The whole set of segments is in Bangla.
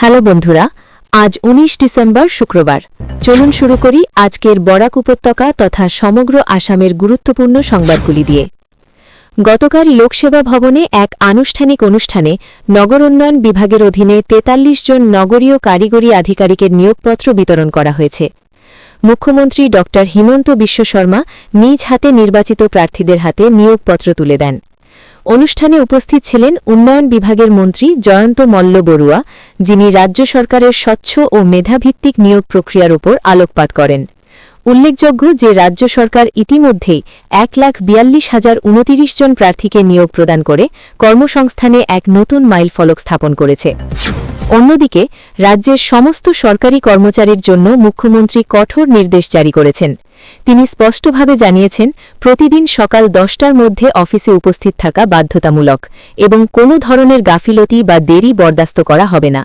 হ্যালো বন্ধুরা, আজ 19 ডিসেম্বর শুক্রবার। চলুন শুরু করি আজকের বরাক উপত্যকা তথা সমগ্র আসামের গুরুত্বপূর্ণ সংবাদগুলি দিয়ে। গতকাল লোকসেবা ভবনে এক আনুষ্ঠানিক অনুষ্ঠানে নগর উন্নয়ন বিভাগের অধীনে 43 জন নগরীয় কারিগরি আধিকারিকের নিয়োগপত্র বিতরণ করা হয়েছে। মুখ্যমন্ত্রী ড হিমন্ত বিশ্ব শর্মা নিজ হাতে নির্বাচিত প্রার্থীদের হাতে নিয়োগপত্র তুলে দেন। অনুষ্ঠানে উপস্থিত ছিলেন উন্নয়ন বিভাগের মন্ত্রী জয়ন্ত মল্ল বড়ুয়া, যিনি রাজ্য সরকারের স্বচ্ছ ও মেধাভিত্তিক নিয়োগ প্রক্রিয়ার উপর আলোকপাত করেন। উল্লেখযোগ্য যে রাজ্য সরকার ইতিমধ্যেই 1,42,029 জন প্রার্থীকে নিয়োগ প্রদান করে কর্মসংস্থানে এক নতুন মাইলফলক স্থাপন করেছে। অন্যদিকে রাজ্যের সমস্ত সরকারি কর্মচারীর জন্য মুখ্যমন্ত্রী কঠোর নির্দেশ জারি করেছেন। তিনি স্পষ্টভাবে জানিয়েছেন, প্রতিদিন সকাল 10টার মধ্যে অফিসে উপস্থিত থাকা বাধ্যতামূলক এবং কোনো ধরনের গাফিলতি বা দেরি বরদাস্ত করা হবে না।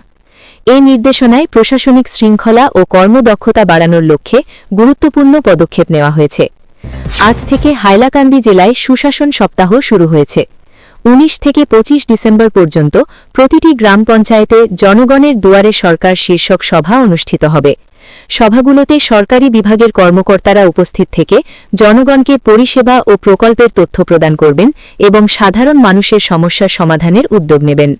এই নির্দেশনায় প্রশাসনিক শৃঙ্খলা ও কর্মদক্ষতা বাড়ানোর লক্ষ্যে গুরুত্বপূর্ণ পদক্ষেপ নেওয়া হয়েছে। আজ থেকে হাইলাকান্দি জেলায় সুশাসন সপ্তাহ শুরু হয়েছে। 19 থেকে 25 ডিসেম্বর পর্যন্ত প্রতিটি গ্রাম পঞ্চায়েতে জনগণের দুয়ারে সরকার শীর্ষক সভা অনুষ্ঠিত হবে। সভাগুলোতে সরকারি বিভাগের কর্মকর্তারা উপস্থিত থেকে জনগণকে পরিষেবা ও প্রকল্পের তথ্য প্রদান করবেন এবং সাধারণ মানুষের সমস্যার সমাধানের উদ্যোগ নেবেন।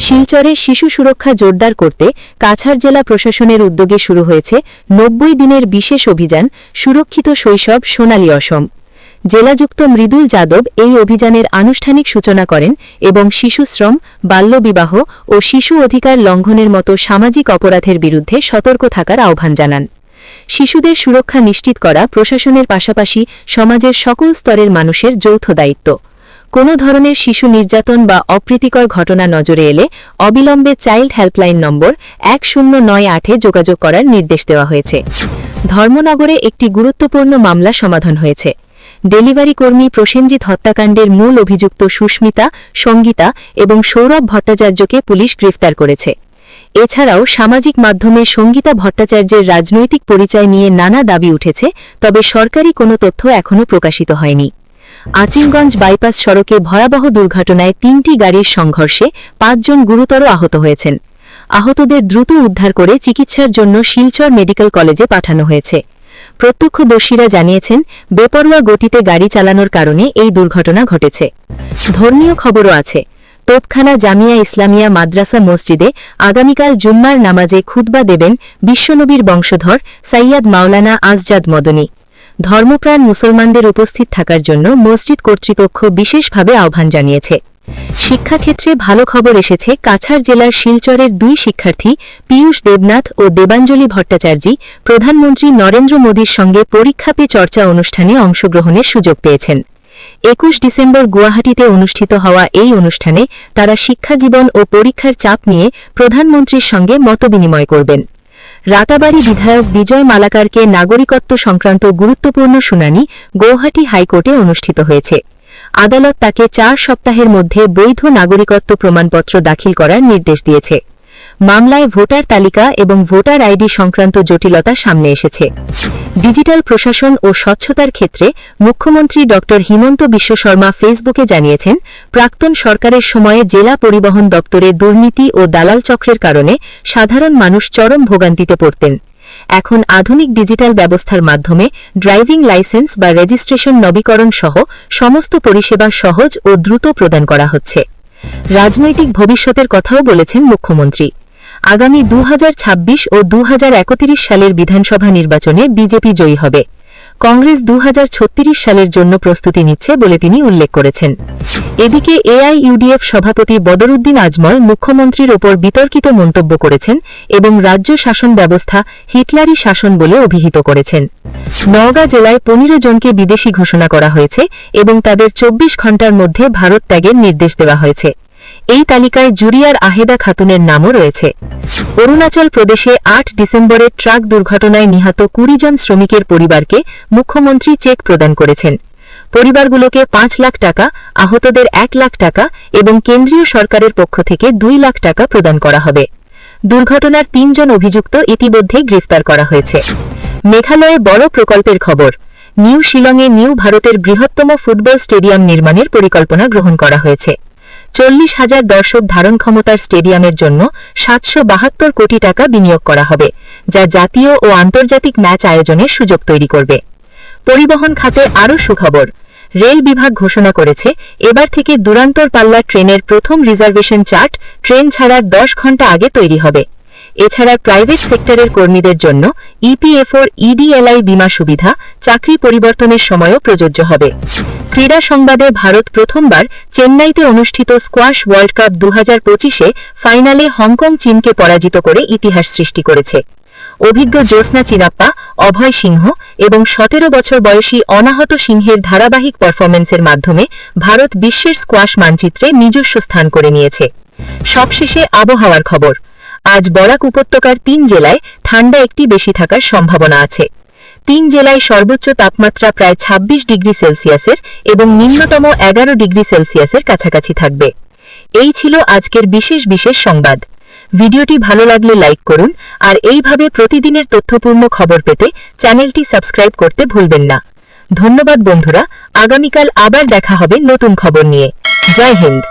শিলচরে শিশু সুরক্ষা জোরদার করতে কাছাড় জেলা প্রশাসনের উদ্যোগে শুরু হয়েছে 90 দিনের বিশেষ অভিযান সুরক্ষিত শৈশব সোনালী অসম। জেলাযুক্ত মৃদুল যাদব এই অভিযানের আনুষ্ঠানিক সূচনা করেন এবং শিশুশ্রম, বাল্যবিবাহ ও শিশু অধিকার লঙ্ঘনের মতো সামাজিক অপরাধের বিরুদ্ধে সতর্ক থাকার আহ্বান জানান। শিশুদের সুরক্ষা নিশ্চিত করা প্রশাসনের পাশাপাশি সমাজের সকল স্তরের মানুষের যৌথ দায়িত্ব। কোনো ধরনের শিশু নির্যাতন বা অপ্রীতিকর ঘটনা নজরে এলে অবিলম্বে চাইল্ড হেল্পলাইন নম্বর 1098-এ যোগাযোগ করার নির্দেশ দেওয়া হয়েছে। ধর্মনগরে একটি গুরুত্বপূর্ণ মামলা সমাধান হয়েছে। ডেলিভারি কর্মী প্রসেনজিৎ হত্যাকাণ্ডের মূল অভিযুক্ত সুস্মিতা, সঙ্গীতা এবং সৌরভ ভট্টাচার্যকে পুলিশ গ্রেফতার করেছে। এছাড়াও সামাজিক মাধ্যমে সঙ্গীতা ভট্টাচার্যের রাজনৈতিক পরিচয় নিয়ে নানা দাবি উঠেছে, তবে সরকারি কোনো তথ্য এখনও প্রকাশিত হয়নি। আচিমগঞ্জ বাইপাস সড়কে ভয়াবহ দুর্ঘটনায় 3টি গাড়ির সংঘর্ষে 5 জন গুরুতর আহত হয়েছেন। আহতদের দ্রুত উদ্ধার করে চিকিৎসার জন্য শিলচর মেডিকেল কলেজে পাঠানো হয়েছে। প্রত্যক্ষদর্শীরা জানিয়েছেন, বেপরোয়া গতিতে গাড়ি চালানোর কারণে এই দুর্ঘটনা ঘটেছে। ধর্মীয় খবরও আছে। তোপখানা জামিয়া ইসলামিয়া মাদ্রাসা মসজিদে আগামীকাল জুম্মার নামাজে খুতবা দেবেন বিশ্বনবীর বংশধর সাইয়্যদ মাওলানা আজজাদ মদনী। ধর্মপ্রাণ মুসলমানদের উপস্থিত থাকার জন্য মসজিদ কর্তৃপক্ষ বিশেষভাবে আহ্বান জানিয়েছে। শিক্ষাক্ষেত্রে ভালো খবর এসেছে। কাছাড় জেলার শিলচরের 2 শিক্ষার্থী পীয়ূষ দেবনাথ ও দেবাঞ্জলি ভট্টাচার্যী প্রধানমন্ত্রী নরেন্দ্র মোদীর সঙ্গে পরীক্ষা পে চর্চা অনুষ্ঠানে অংশগ্রহণের সুযোগ পেয়েছেন। 21 ডিসেম্বর গুয়াহাটিতে অনুষ্ঠিত হওয়া এই অনুষ্ঠানে তারা শিক্ষাজীবন ও পরীক্ষার চাপ নিয়ে প্রধানমন্ত্রীর সঙ্গে মতবিনিময় করবেন। রাতাবাড়ী বিধায়ক বিজয় মালাকারকে নাগরিকত্ব সংক্রান্ত গুরুত্বপূর্ণ শুনানি গৌহাটি হাইকোর্টে অনুষ্ঠিত হয়েছে। আদালত তাকে 4 সপ্তাহের মধ্যে বৈধ নাগরিকত্ব প্রমাণপত্র দাখিল করার নির্দেশ দিয়েছে। মামলায় ভোটার তালিকা এবং ভোটার আইডি সংক্রান্ত জটিলতা সামনে এসেছে। ডিজিটাল প্রশাসন ও স্বচ্ছতার ক্ষেত্রে মুখ্যমন্ত্রী ড হিমন্ত বিশ্ব শর্মা ফেসবুকে জানিয়েছেন, প্রাক্তন সরকারের সময়ে জেলা পরিবহন দপ্তরে দুর্নীতি ও দালাল চক্রের কারণে সাধারণ মানুষ চরম ভোগান্তিতে পড়তেন। এখন আধুনিক ডিজিটাল ব্যবস্থার মাধ্যমে ড্রাইভিং লাইসেন্স বা রেজিস্ট্রেশন নবীকরণ সহ সমস্ত পরিষেবা সহজ ও দ্রুত প্রদান করা হচ্ছে। রাজনৈতিক ভবিষ্যতের কথাও বলেছেন মুখ্যমন্ত্রী। আগামী 2026 ও 2031 সালের বিধানসভা নির্বাচনে বিজেপি জয়ী হবে। কংগ্রেস 2036 সালের জন্য প্রস্তুতি নিচ্ছে বলে তিনি উল্লেখ করেছেন। এদিকে এআইইউডিএফ সভাপতি বদরুদ্দিন আজমল মুখ্যমন্ত্রীর ওপর বিতর্কিত মন্তব্য করেছেন এবং রাজ্য শাসন ব্যবস্থা হিটলারি শাসন বলে অভিহিত করেছেন। নওগাঁ জেলায় 15 জনকে বিদেশি ঘোষণা করা হয়েছে এবং তাদের 24 ঘণ্টার মধ্যে ভারত ত্যাগের নির্দেশ দেওয়া হয়েছে। এই তালিকায় জুরিয়ার আহেদা খাতুনের নামও রয়েছে। অরুণাচল প্রদেশে 8 ডিসেম্বরের ট্রাক দুর্ঘটনায় নিহত 20 জন শ্রমিকের পরিবারকে মুখ্যমন্ত্রী চেক প্রদান করেছেন। পরিবারগুলোকে 5 লাখ টাকা, আহতদের 1 লাখ টাকা এবং কেন্দ্রীয় সরকারের পক্ষ থেকে 2 লাখ টাকা প্রদান করা হবে। দুর্ঘটনার 3 জন অভিযুক্ত ইতিমধ্যে গ্রেফতার করা হয়েছে। মেঘালয়ে বড় প্রকল্পের খবর। নিউ শিলংয়ে নিউ ভারতের বৃহত্তম ফুটবল স্টেডিয়াম নির্মাণের পরিকল্পনা গ্রহণ করা হয়েছে। 40,000 দর্শক ধারণ ক্ষমতার স্টেডিয়ামের জন্য 772 কোটি টাকা বিনিয়োগ করা হবে, যা জাতীয় ও আন্তর্জাতিক ম্যাচ আয়োজনের সুযোগ তৈরি করবে। পরিবহন খাতে আরও সুখবর। রেল বিভাগ ঘোষণা করেছে, এবার থেকে দুরান্তর পাল্লার ট্রেনের প্রথম রিজার্ভেশন চার্ট ট্রেন ছাড়ার 10 ঘণ্টা আগে তৈরি হবে। এছাড়া প্রাইভেট সেক্টরের কর্মীদের জন্য ইপিএফওর ইডিএলআই বীমা সুবিধা চাকরি পরিবর্তনের সময়ও প্রযোজ্য হবে। ক্রীড়া সংবাদে ভারত প্রথমবার চেন্নাইতে অনুষ্ঠিত স্কোয়াশ ওয়ার্ল্ড কাপ 2025-এ ফাইনালে হংকং চীনকে পরাজিত করে ইতিহাস সৃষ্টি করেছে। অভিজ্ঞ জ্যোৎস্না চিরাপ্পা, অভয় সিংহ এবং 17 বছর বয়সী অনাহত সিংহের ধারাবাহিক পারফরম্যান্সের মাধ্যমে ভারত বিশ্বের স্কোয়াশ মানচিত্রে নিজস্ব স্থান করে নিয়েছে। সবশেষে আবহাওয়ার খবর। আজ বরাক উপত্যকার 3 জেলায় ঠান্ডা একটি বেশি থাকার সম্ভাবনা আছে। 3 জেলায় সর্বোচ্চ তাপমাত্রা প্রায় 26 ডিগ্রি সেলসিয়াসের এবং নিম্নতম 11 ডিগ্রি সেলসিয়াসের কাছাকাছি থাকবে। এই ছিল আজকের বিশেষ সংবাদ। ভিডিওটি ভালো লাগলে লাইক করুন আর এইভাবে প্রতিদিনের তথ্যপূর্ণ খবর পেতে চ্যানেলটি সাবস্ক্রাইব করতে ভুলবেন না। ধন্যবাদ বন্ধুরা, আগামীকাল আবার দেখা হবে নতুন খবর নিয়ে। জয় হিন্দ।